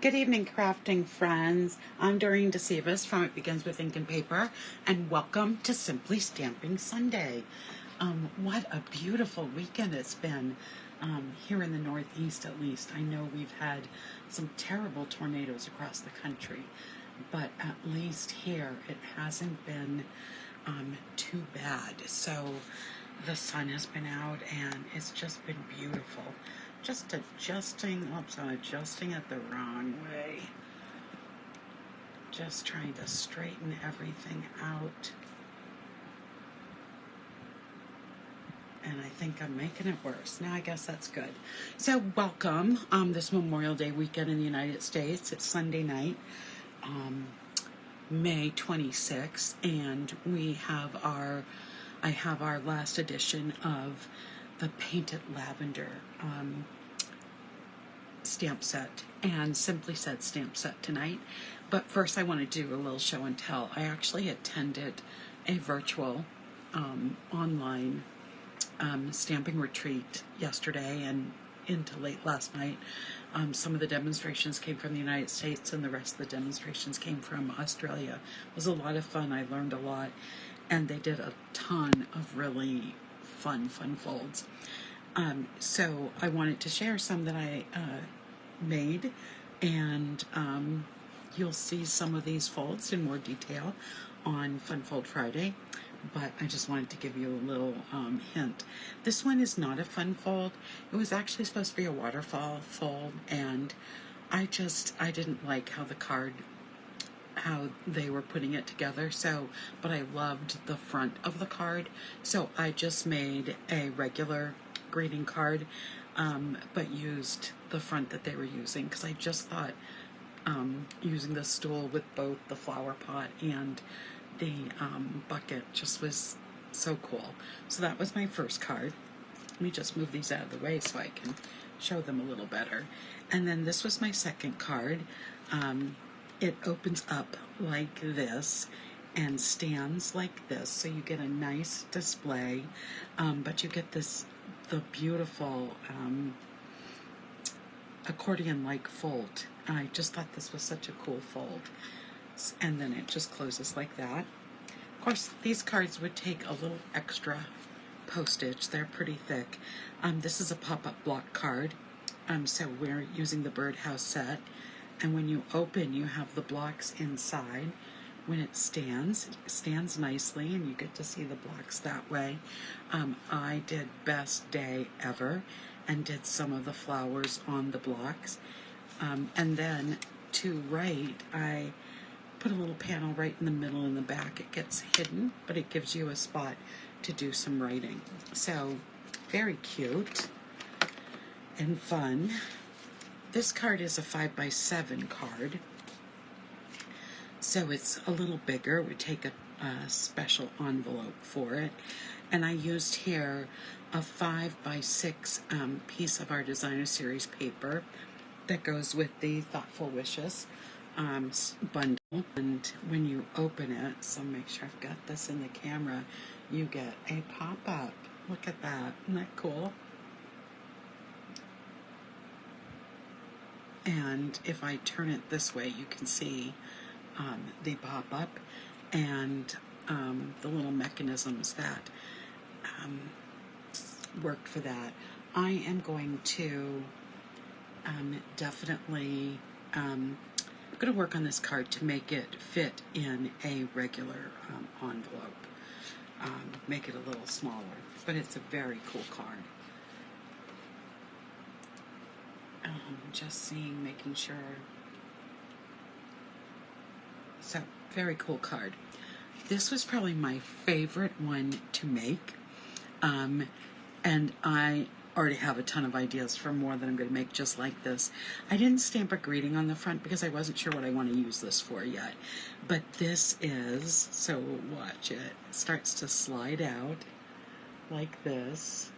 Good evening, crafting friends. I'm Dorene Decibus from It Begins with Ink and Paper, and welcome to Simply Stamping Sunday. What a beautiful weekend it's been here in the Northeast, at least. I know we've had some terrible tornadoes across the country, but at least here it hasn't been too bad. So the sun has been out and it's just been beautiful. Just adjusting, oops, I'm adjusting it the wrong way. Just trying to straighten everything out. And I think I'm making it worse. Now I guess that's good. So welcome this Memorial Day weekend in the United States. It's Sunday night, May 26th, and I have our last edition of the Painted Lavender stamp set and Simply Said stamp set tonight. But first I want to do a little show and tell. I actually attended a virtual online stamping retreat yesterday and into late last night. Some of the demonstrations came from the United States and the rest of the demonstrations came from Australia. It was a lot of fun. I learned a lot, and they did a ton of really fun folds. So I wanted to share some that I made, and you'll see some of these folds in more detail on Fun Fold Friday, but I just wanted to give you a little hint. This one is not a fun fold. It was actually supposed to be a waterfall fold, and I didn't like how they were putting it together, but I loved the front of the card, so I just made a regular greeting card, but used the front that they were using, because I just thought using the stool with both the flower pot and the bucket just was so cool. So that was my first card. Let me just move these out of the way so I can show them a little better. And then this was my second card. It opens up like this and stands like this, so you get a nice display, but you get the beautiful accordion-like fold. I just thought this was such a cool fold. And then it just closes like that. Of course, these cards would take a little extra postage. They're pretty thick. This is a pop-up block card, so we're using the birdhouse set. And when you open, you have the blocks inside. When it stands nicely, and you get to see the blocks that way. I did Best Day Ever and did some of the flowers on the blocks. And then to right, I put a little panel right in the middle in the back. It gets hidden, but it gives you a spot to do some writing. So very cute and fun. This card is a 5x7 card. So it's a little bigger. It would take a special envelope for it. And I used here a 5x6 piece of our Designer Series paper that goes with the Thoughtful Wishes bundle. And when you open it, so make sure I've got this in the camera, you get a pop-up. Look at that. Isn't that cool? And if I turn it this way, you can see the pop-up and the little mechanisms that worked for that. I am going to definitely I'm going to work on this card to make it fit in a regular envelope, make it a little smaller, but it's a very cool card. Just seeing, making sure. So, very cool card. This was probably my favorite one to make, and I already have a ton of ideas for more that I'm going to make just like this. I didn't stamp a greeting on the front because I wasn't sure what I want to use this for yet, but this is, so watch it. It starts to slide out like this,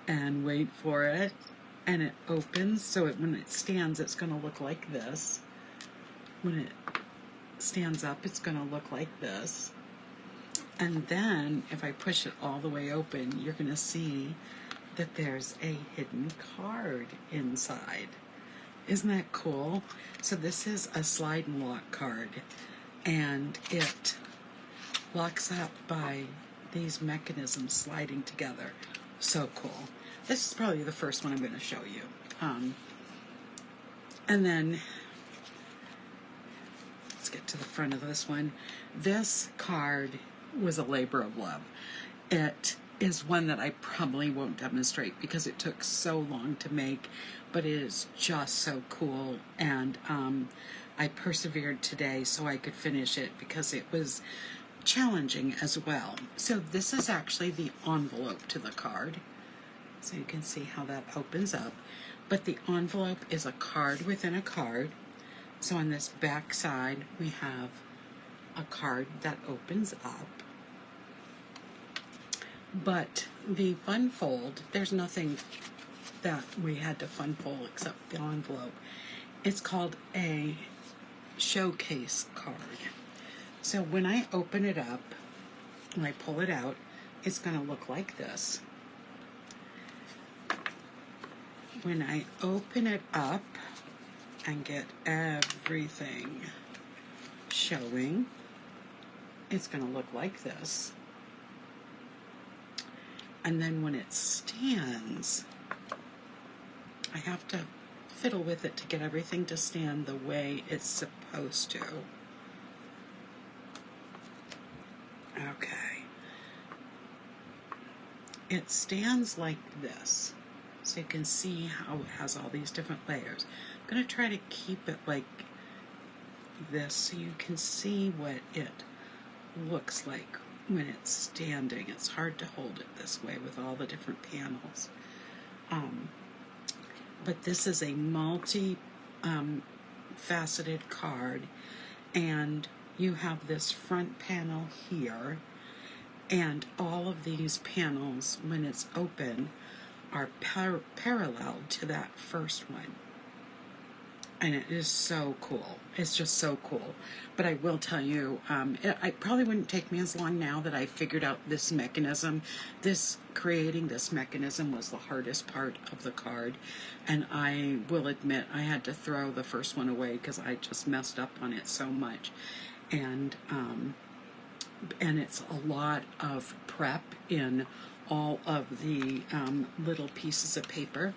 and wait for it, and it opens, so when it stands, it's going to look like this. When it stands up, it's going to look like this. And then, if I push it all the way open, you're going to see that there's a hidden card inside. Isn't that cool? So this is a slide and lock card, and it locks up by these mechanisms sliding together. So cool. This is probably the first one I'm going to show you. And then let's get to the front of this one. This card was a labor of love. It is one that I probably won't demonstrate because it took so long to make, but it is just so cool, and I persevered today so I could finish it because it was challenging as well. So this is actually the envelope to the card, so you can see how that opens up, but the envelope is a card within a card. So on this back side we have a card that opens up. But the fun fold, there's nothing that we had to fun fold except the envelope. It's called a showcase card. So when I open it up, when I pull it out, it's going to look like this. When I open it up and get everything showing, it's going to look like this. And then when it stands, I have to fiddle with it to get everything to stand the way it's supposed to. Okay. It stands like this, so you can see how it has all these different layers. I'm going to try to keep it like this so you can see what it looks like when it's standing. It's hard to hold it this way with all the different panels. But this is a multi-faceted card, and you have this front panel here, and all of these panels, when it's open, are parallel to that first one. And it is so cool. It's just so cool. But I will tell you, it probably wouldn't take me as long now that I figured out this mechanism. Creating this mechanism was the hardest part of the card. And I will admit, I had to throw the first one away because I just messed up on it so much. And it's a lot of prep in all of the little pieces of paper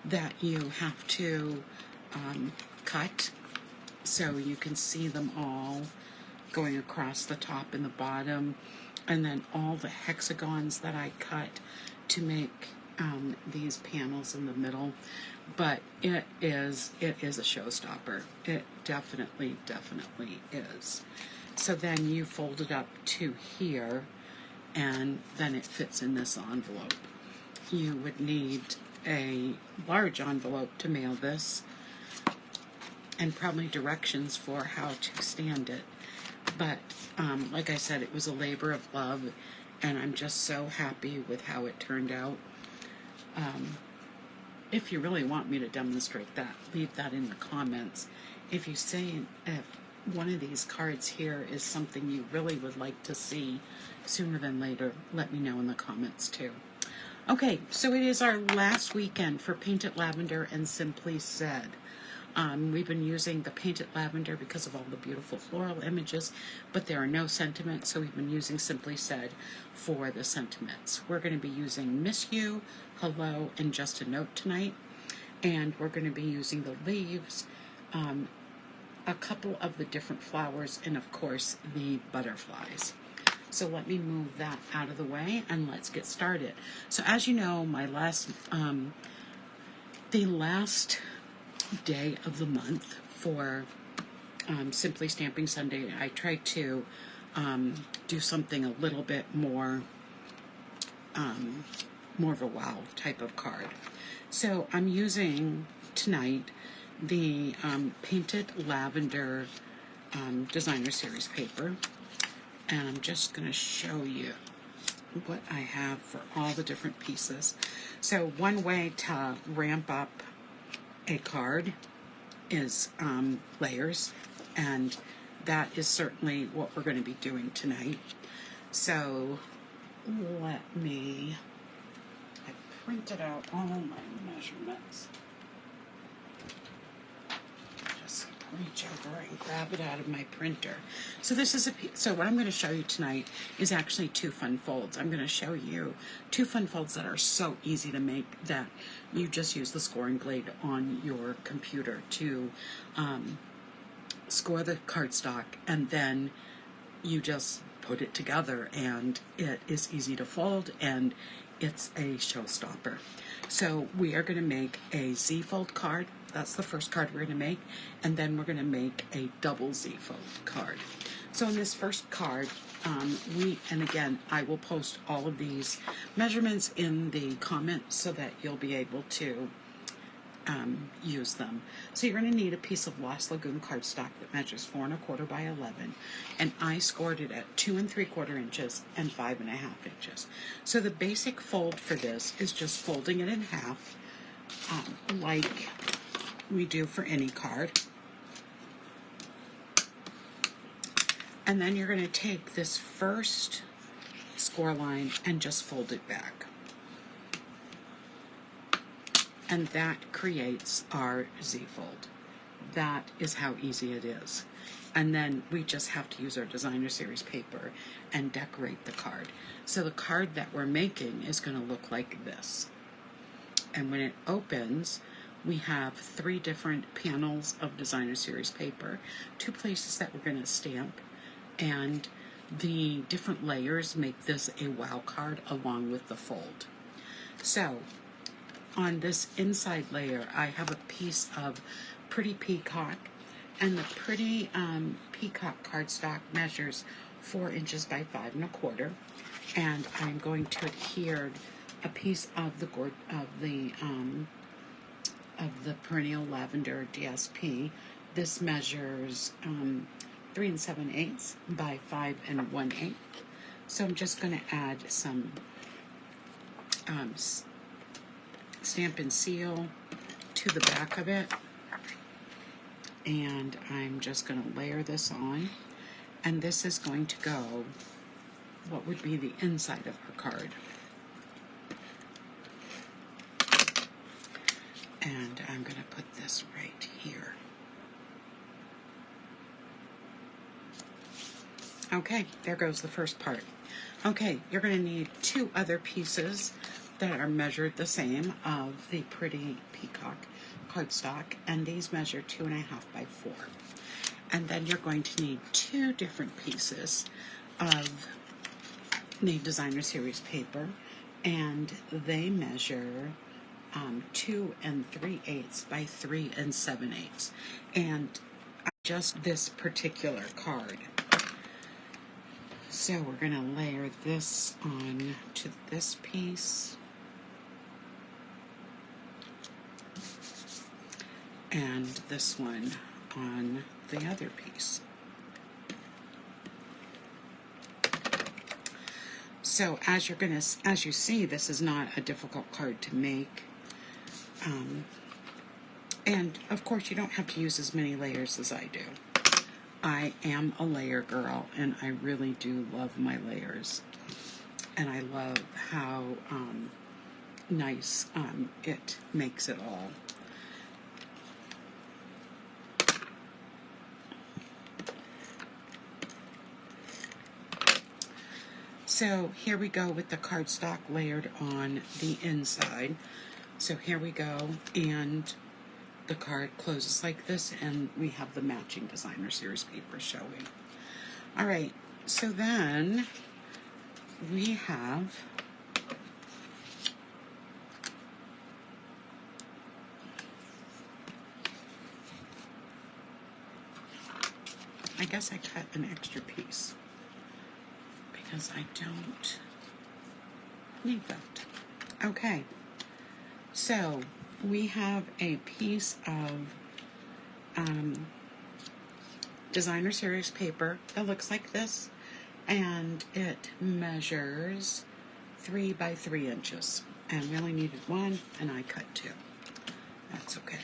that you have to cut, so you can see them all going across the top and the bottom, and then all the hexagons that I cut to make these panels in the middle. But it is a showstopper. It definitely is. So then you fold it up to here, and then it fits in this envelope. You would need a large envelope to mail this, and probably directions for how to stand it. But like I said, it was a labor of love, and I'm just so happy with how it turned out. If you really want me to demonstrate that, leave that in the comments. If you say if one of these cards here is something you really would like to see sooner than later, let me know in the comments too. Okay, so it is our last weekend for Painted Lavender and Simply Said. We've been using the Painted Lavender because of all the beautiful floral images, but there are no sentiments, so we've been using Simply Said for the sentiments. We're going to be using Miss You, Hello, and Just a Note tonight, and we're going to be using the leaves, a couple of the different flowers, and of course the butterflies. So let me move that out of the way and let's get started. So as you know, the last day of the month for Simply Stamping Sunday, I try to do something a little bit more of a wow type of card. So I'm using tonight the Painted Lavender Designer Series paper, and I'm just going to show you what I have for all the different pieces. So one way to ramp up a card is layers, and that is certainly what we're going to be doing tonight. So I printed out all my measurements. Just reach over and grab it out of my printer. So this is so what I'm going to show you tonight is actually 2 fun folds. I'm going to show you 2 fun folds that are so easy to make that you just use the scoring blade on your computer to score the cardstock, and then you just put it together, and it is easy to fold, and it's a showstopper. So we are going to make a Z-fold card. That's the first card we're going to make, and then we're going to make a double Z-fold card. So in this first card, and again, I will post all of these measurements in the comments so that you'll be able to use them. So you're going to need a piece of Lost Lagoon cardstock that measures 4 1/4 by 11, and I scored it at 2 3/4 inches and 5 1/2 inches. So the basic fold for this is just folding it in half, like we do for any card. And then you're going to take this first score line and just fold it back. And that creates our Z-fold. That is how easy it is. And then we just have to use our designer series paper and decorate the card. So the card that we're making is going to look like this. And when it opens, we have 3 different panels of designer series paper, 2 places that we're going to stamp, and the different layers make this a wow card along with the fold. So on this inside layer, I have a piece of Pretty Peacock, and the Pretty Peacock cardstock measures 4 inches by 5 1/4, and I'm going to adhere a piece of the Perennial Lavender DSP. This measures 3 7/8 by 5 1/8. So I'm just going to add some Stampin seal to the back of it, and I'm just going to layer this on, and this is going to go what would be the inside of our card. And I'm going to put this right here. Okay, there goes the first part. Okay, you're going to need 2 other pieces that are measured the same of the Pretty Peacock cardstock, and these measure 2 1/2 by 4. And then you're going to need 2 different pieces of the designer series paper, and they measure 2 3/8 by 3 7/8, and just this particular card. So we're going to layer this on to this piece, and this one on the other piece. So as you see, this is not a difficult card to make. And of course you don't have to use as many layers as I do. I am a layer girl, and I really do love my layers. And I love how nice it makes it all. So here we go with the cardstock layered on the inside. So here we go, and the card closes like this, and we have the matching designer series paper showing. All right, so then we have I guess I cut an extra piece because I don't need that. Okay, so we have a piece of designer series paper that looks like this, and it measures 3 by 3 inches, and we only needed 1, and I cut 2. That's okay.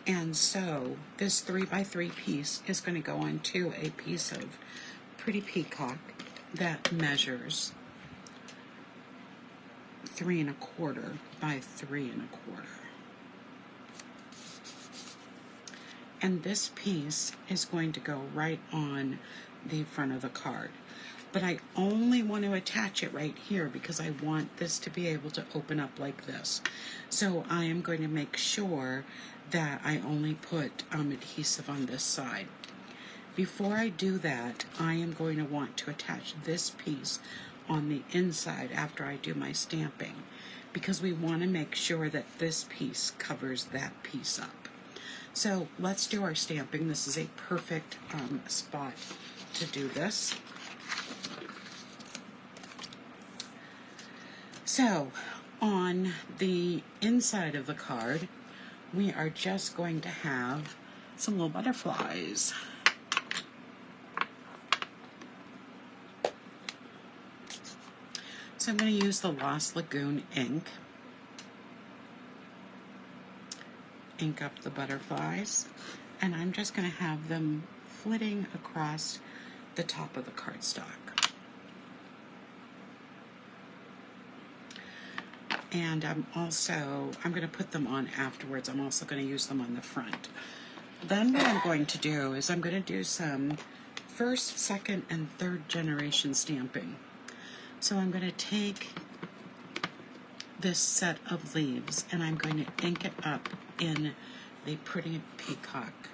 And so this 3 by 3 piece is going to go onto a piece of Pretty Peacock that measures 3 1/4 by 3 1/4. And this piece is going to go right on the front of the card. But I only want to attach it right here because I want this to be able to open up like this. So I am going to make sure that I only put adhesive on this side. Before I do that, I am going to want to attach this piece on the inside after I do my stamping, because we want to make sure that this piece covers that piece up. So let's do our stamping. This is a perfect spot to do this. So on the inside of the card, we are just going to have some little butterflies. So I'm going to use the Lost Lagoon ink. Ink up the butterflies, and I'm just going to have them flitting across the top of the cardstock. And I'm going to put them on afterwards. I'm also going to use them on the front. Then what I'm going to do is I'm going to do some first, second, and third generation stamping. So I'm going to take this set of leaves and I'm going to ink it up in the Pretty Peacock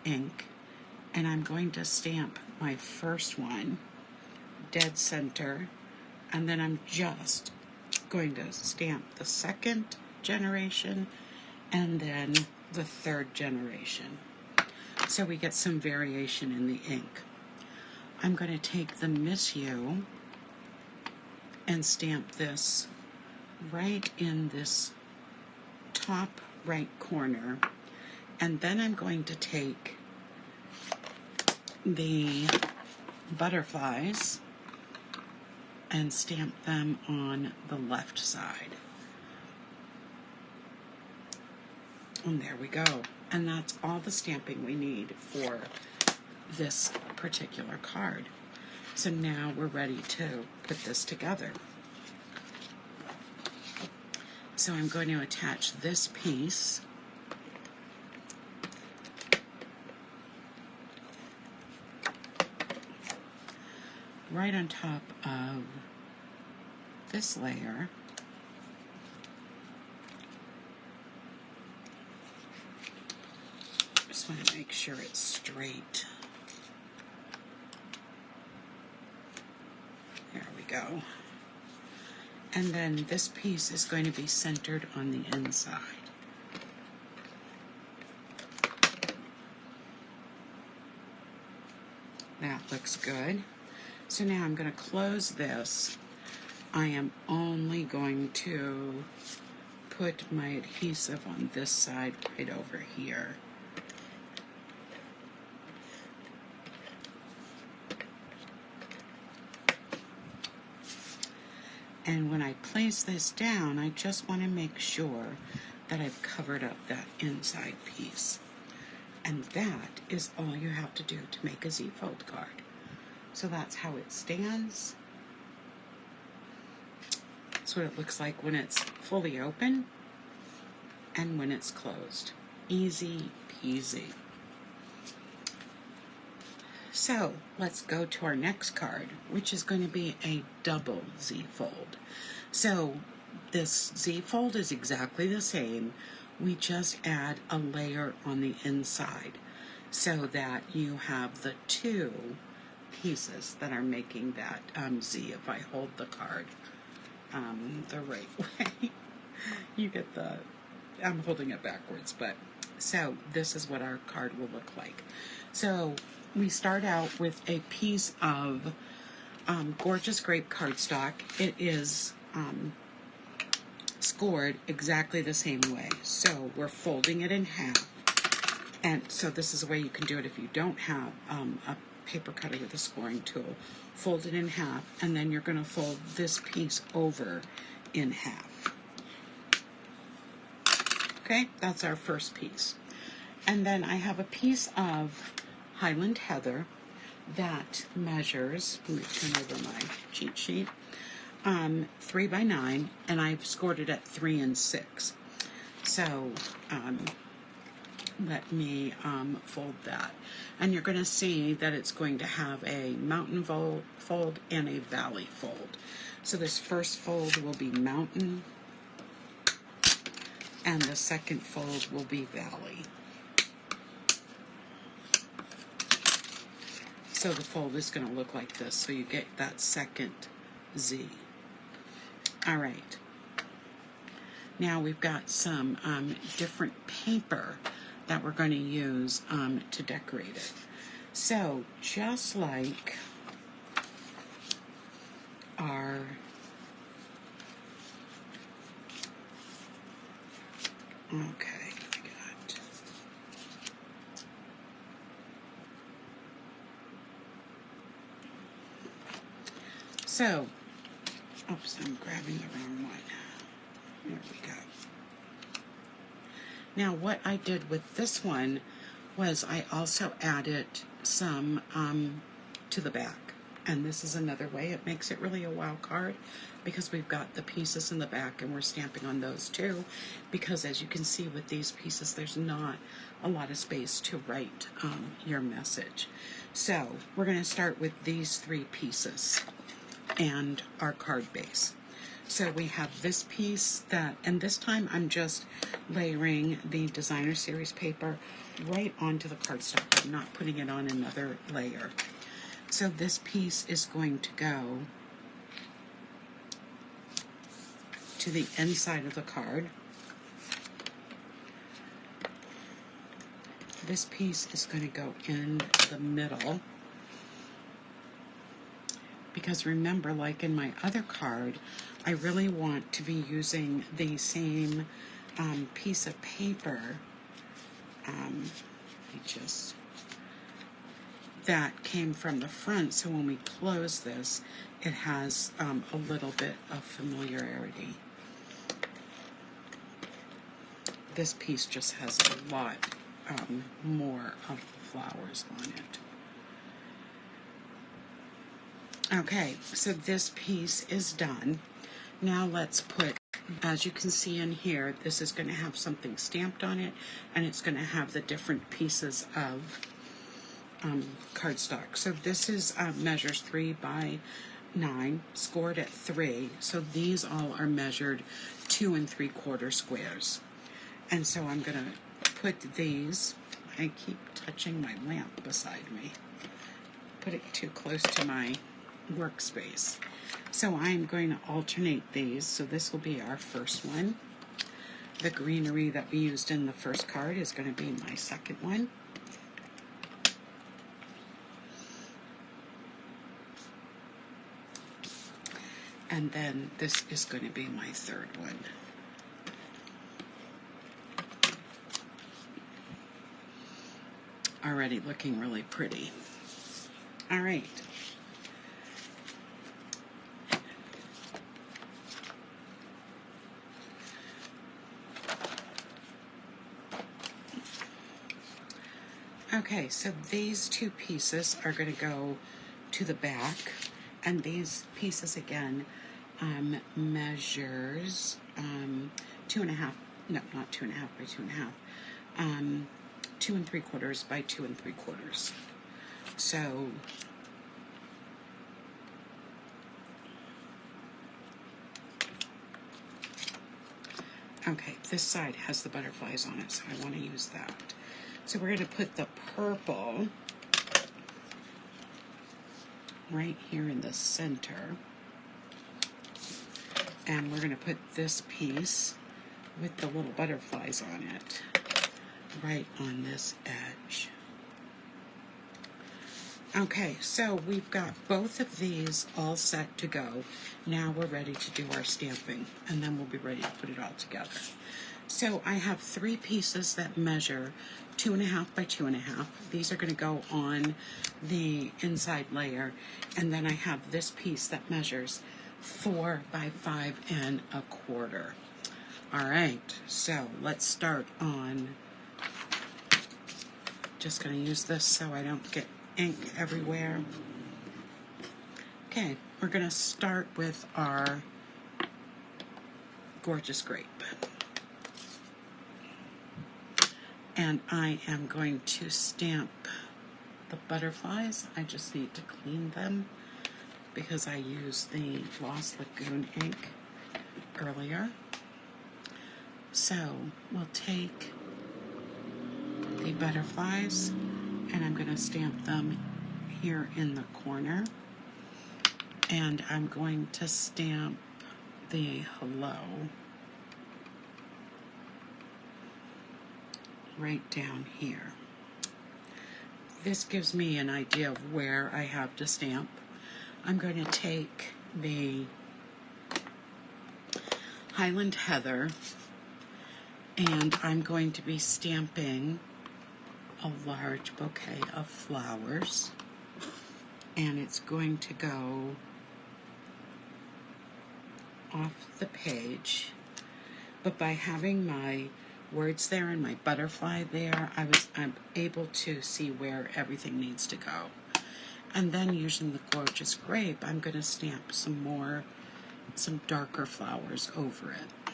ink, and I'm going to stamp my first one dead center, and then I'm just going to stamp the second generation and then the third generation, so we get some variation in the ink. I'm going to take the Miss You and stamp this right in this top right corner, and then I'm going to take the butterflies and stamp them on the left side. And there we go. And that's all the stamping we need for this particular card. So now we're ready to put this together. So I'm going to attach this piece right on top of this layer. Just want to make sure it's straight. There we go. And then this piece is going to be centered on the inside. That looks good. So now I'm going to close this. I am only going to put my adhesive on this side right over here. And when I place this down, I just want to make sure that I've covered up that inside piece. And that is all you have to do to make a Z-fold card. So that's how it stands. That's what it looks like when it's fully open and when it's closed. Easy peasy. So let's go to our next card, which is going to be a double Z-fold. So this Z-fold is exactly the same. We just add a layer on the inside so that you have the two pieces that are making that Z. If I hold the card the right way, you get the, I'm holding it backwards, but so this is what our card will look like. So we start out with a piece of gorgeous grape cardstock. It is scored exactly the same way. So we're folding it in half. And so this is a way you can do it if you don't have a paper cutter with a scoring tool. Fold it in half, and then you're going to fold this piece over in half. Okay, that's our first piece. And then I have a piece of Highland Heather that measures, let me turn over my cheat sheet, 3 by 9, and I've scored it at 3 and 6. So let me fold that. And you're going to see that it's going to have a mountain fold and a valley fold. So this first fold will be mountain, and the second fold will be valley. So the fold is going to look like this, so you get that second Z. All right. Now we've got some different paper that we're going to use to decorate it. So just like our okay, I got so oops, I'm grabbing the wrong one. There we go. Now what I did with this one was I also added some to the back. And this is another way it makes it really a wow card, because we've got the pieces in the back and we're stamping on those too, because as you can see with these pieces there's not a lot of space to write your message. So we're going to start with these 3 pieces and our card base. So we have this piece that, and this time I'm just layering the designer series paper right onto the cardstock. I'm not putting it on another layer. So this piece is going to go to the inside of the card. This piece is going to go in the middle. Because remember, like in my other card, I really want to be using the same piece of paper that came from the front, so when we close this, it has a little bit of familiarity. This piece just has a lot more of the flowers on it. Okay, so this piece is done. Now let's put, as you can see in here, this is going to have something stamped on it, and it's going to have the different pieces of cardstock. So this is measures 3 by 9, scored at 3. So these all are measured 2 3/4 squares. And so I'm going to put these, I keep touching my lamp beside me, put it too close to my workspace. So I'm going to alternate these. So this will be our first one. The greenery that we used in the first card is going to be my second one. And then this is going to be my third one. Already looking really pretty. All right. Okay, so these 2 pieces are going to go to the back, and these pieces again measures 2.5, no, not 2.5 by 2.5, 2 3/4 by 2 3/4. So okay, this side has the butterflies on it, so I want to use that. So we're going to put the purple right here in the center. And we're going to put this piece with the little butterflies on it right on this edge. Okay, so we've got both of these all set to go. Now we're ready to do our stamping, and then we'll be ready to put it all together. So I have 3 pieces that measure 2.5 by 2.5. These are going to go on the inside layer, and then I have this piece that measures 4 by 5 1/4. All right, so let's start on, just going to use this so I don't get ink everywhere. Okay, we're going to start with our gorgeous grape. And I am going to stamp the butterflies. I just need to clean them because I used the Lost Lagoon ink earlier. So we'll take the butterflies and I'm going to stamp them here in the corner. And I'm going to stamp the hello right down here. This gives me an idea of where I have to stamp. I'm going to take the Highland Heather and I'm going to be stamping a large bouquet of flowers, and it's going to go off the page, but by having my words there and my butterfly there, I'm able to see where everything needs to go. And then using the gorgeous grape, I'm going to stamp some darker flowers over it.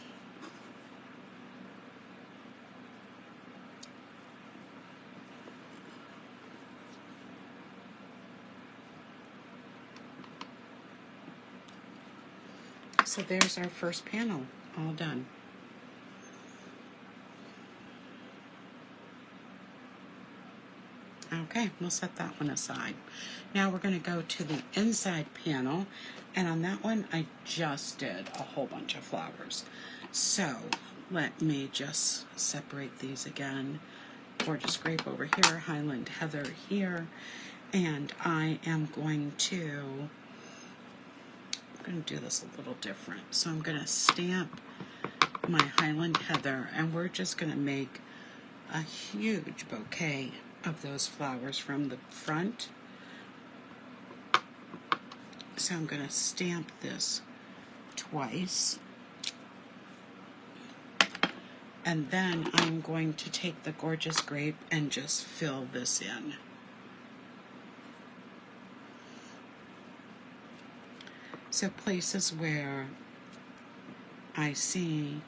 So there's our first panel, all done. Okay, we'll set that one aside. Now we're going to go to the inside panel, and on that one I just did a whole bunch of flowers. So let me just separate these again. Gorgeous grape over here, Highland Heather here, and I am going to do this a little different. So I'm going to stamp my Highland Heather, and we're just going to make a huge bouquet of those flowers from the front. So I'm going to stamp this twice, and then I'm going to take the gorgeous grape and just fill this in. So places where I see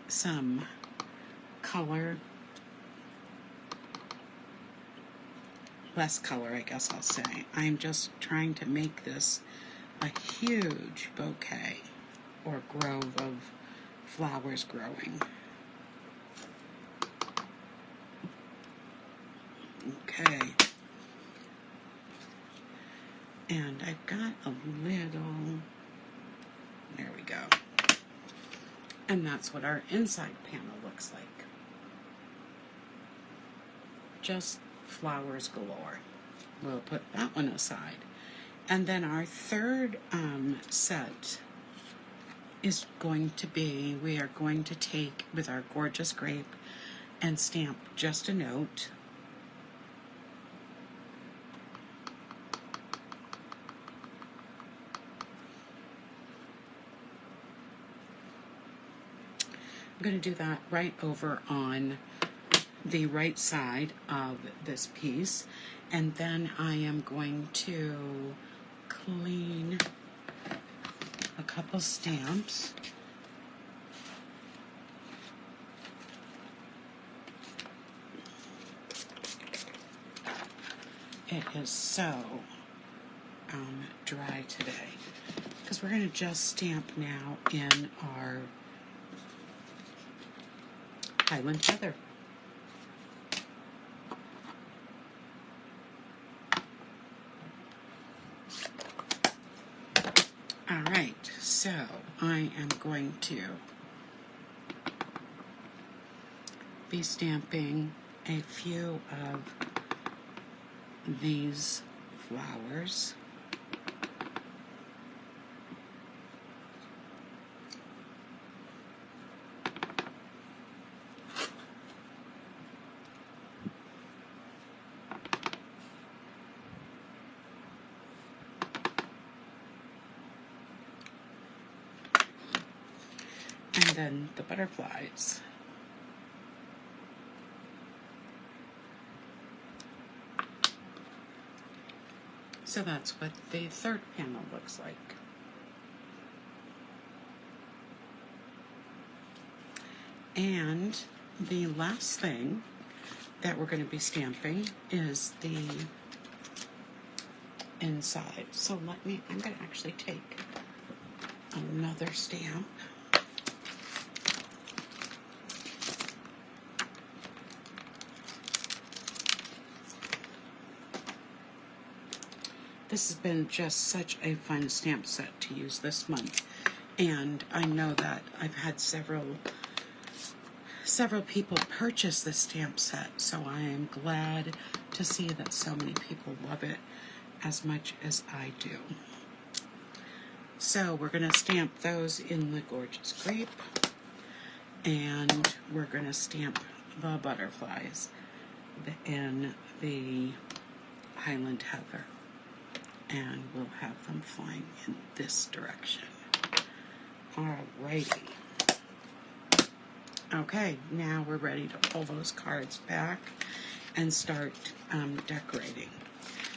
some color, less color I guess I'll say, I'm just trying to make this a huge bouquet or grove of flowers growing. Okay. And I've got a little, there we go. And that's what our inside panel looks like. Just flowers galore. We'll put that one aside. And then our third set is going to be, we are going to take with our gorgeous grape and stamp just a note. I'm going to do that right over on the right side of this piece, and then I am going to clean a couple stamps. It is so dry today because we're going to just stamp now in our Highland Heather. Alright, so I am going to be stamping a few of these flowers. And then the butterflies. So that's what the third panel looks like. And the last thing that we're going to be stamping is the inside. So I'm going to actually take another stamp. This has been just such a fun stamp set to use this month, and I know that I've had several people purchase this stamp set, so I am glad to see that so many people love it as much as I do. So we're going to stamp those in the gorgeous grape, and we're going to stamp the butterflies in the Highland Heather, and we'll have them flying in this direction. Alrighty. Okay, now we're ready to pull those cards back and start decorating.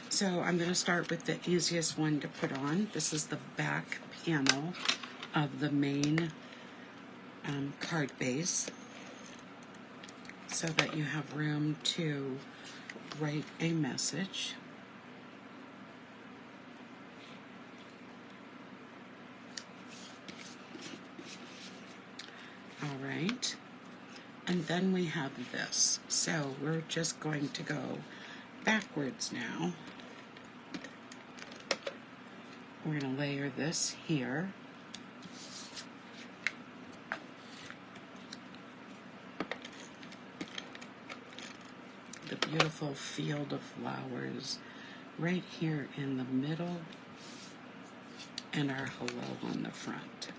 So I'm going to start with the easiest one to put on. This is the back panel of the main card base, so that you have room to write a message. All right. And then we have this. So we're just going to go backwards now. We're going to layer this here. The beautiful field of flowers right here in the middle, and our hello on the front.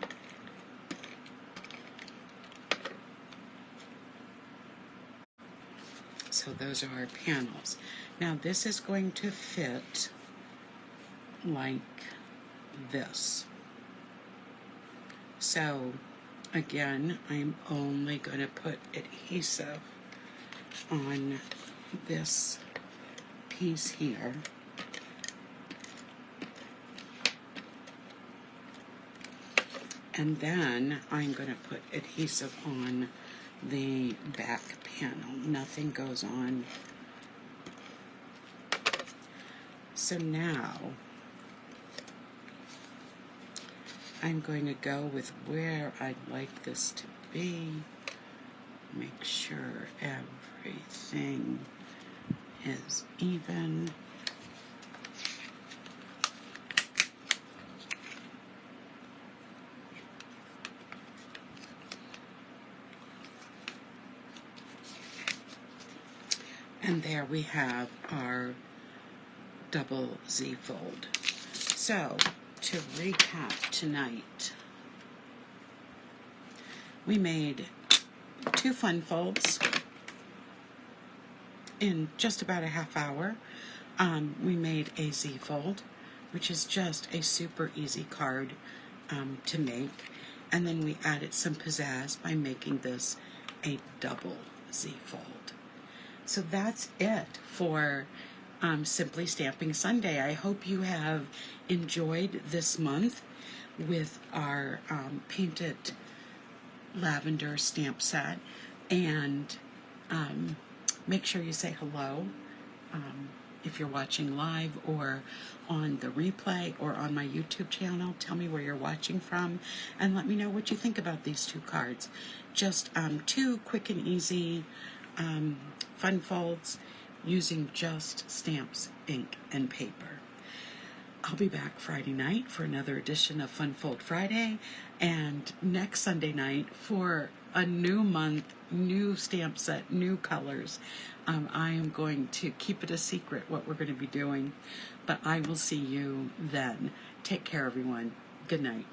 So those are our panels. Now this is going to fit like this. So again, I'm only going to put adhesive on this piece here. And then I'm going to put adhesive on the back panel. Nothing goes on. So now I'm going to go with where I'd like this to be. Make sure everything is even. And there we have our double Z fold. So, to recap tonight, we made 2 fun folds in just about a half hour. We made a Z fold, which is just a super easy card to make. And then we added some pizzazz by making this a double Z fold. So that's it for Simply Stamping Sunday. I hope you have enjoyed this month with our painted lavender stamp set. And make sure you say hello if you're watching live or on the replay or on my YouTube channel. Tell me where you're watching from and let me know what you think about these 2 cards. Just 2 quick and easy fun folds using just stamps, ink, and paper. I'll be back Friday night for another edition of Fun Fold Friday, and next Sunday night for a new month, new stamp set, new colors. I am going to keep it a secret what we're going to be doing, but I will see you then. Take care, everyone. Good night.